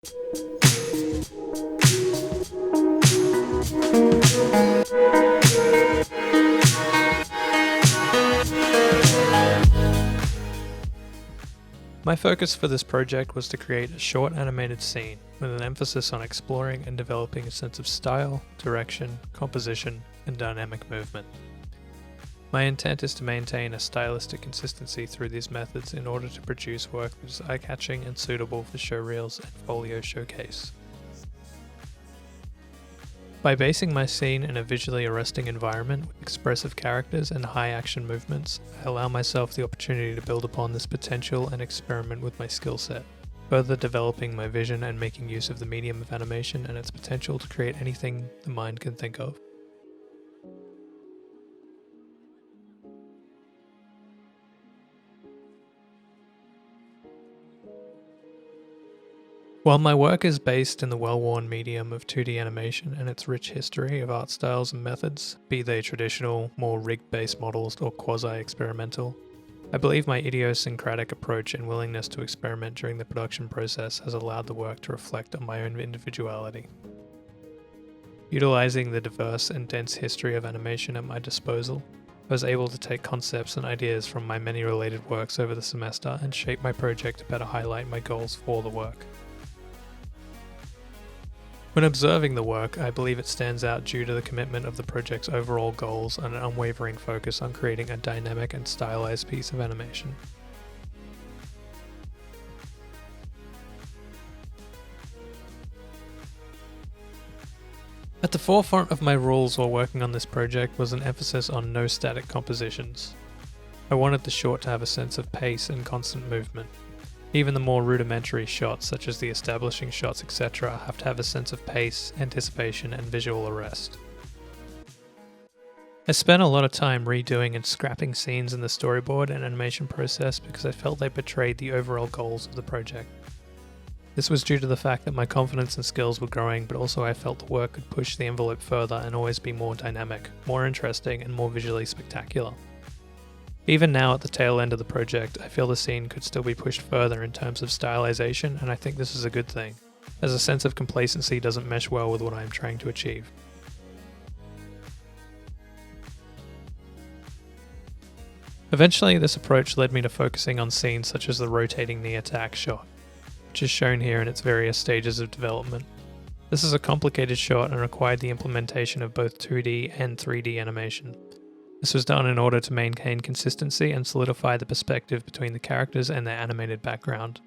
My focus for this project was to create a short animated scene with an emphasis on exploring and developing a sense of style, direction, composition, and dynamic movement. My intent is to maintain a stylistic consistency through these methods in order to produce work that is eye-catching and suitable for showreels and folio showcase. By basing my scene in a visually arresting environment with expressive characters and high action movements, I allow myself the opportunity to build upon this potential and experiment with my skill set, further developing my vision and making use of the medium of animation and its potential to create anything the mind can think of. While my work is based in the well-worn medium of 2D animation and its rich history of art styles and methods, be they traditional, more rig-based models or quasi-experimental, I believe my idiosyncratic approach and willingness to experiment during the production process has allowed the work to reflect on my own individuality. Utilizing the diverse and dense history of animation at my disposal, I was able to take concepts and ideas from my many related works over the semester and shape my project to better highlight my goals for the work. When observing the work, I believe it stands out due to the commitment of the project's overall goals and an unwavering focus on creating a dynamic and stylized piece of animation. At the forefront of my rules while working on this project was an emphasis on no static compositions. I wanted the short to have a sense of pace and constant movement. Even the more rudimentary shots, such as the establishing shots, etc., have to have a sense of pace, anticipation, and visual arrest. I spent a lot of time redoing and scrapping scenes in the storyboard and animation process because I felt they betrayed the overall goals of the project. This was due to the fact that my confidence and skills were growing, but also I felt the work could push the envelope further and always be more dynamic, more interesting, and more visually spectacular. Even now at the tail end of the project, I feel the scene could still be pushed further in terms of stylization, and I think this is a good thing, as a sense of complacency doesn't mesh well with what I am trying to achieve. Eventually, this approach led me to focusing on scenes such as the rotating knee attack shot, which is shown here in its various stages of development. This is a complicated shot and required the implementation of both 2D and 3D animation. This was done in order to maintain consistency and solidify the perspective between the characters and their animated background.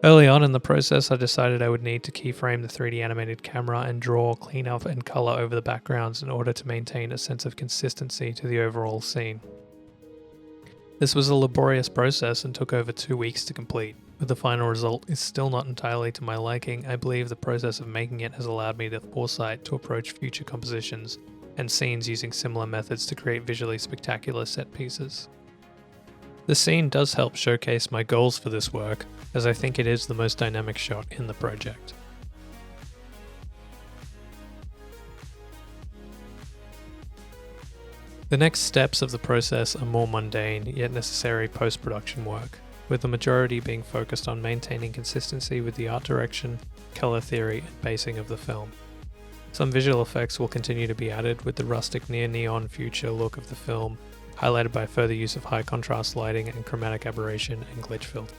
Early on in the process, I decided I would need to keyframe the 3D animated camera and draw, clean up, and color over the backgrounds in order to maintain a sense of consistency to the overall scene. This was a laborious process and took over 2 weeks to complete. But the final result is still not entirely to my liking. I believe the process of making it has allowed me the foresight to approach future compositions and scenes using similar methods to create visually spectacular set pieces. The scene does help showcase my goals for this work, as I think it is the most dynamic shot in the project. The next steps of the process are more mundane, yet necessary post-production work, with the majority being focused on maintaining consistency with the art direction, color theory, and pacing of the film. Some visual effects will continue to be added, with the rustic near-neon future look of the film highlighted by further use of high contrast lighting and chromatic aberration and glitch filter.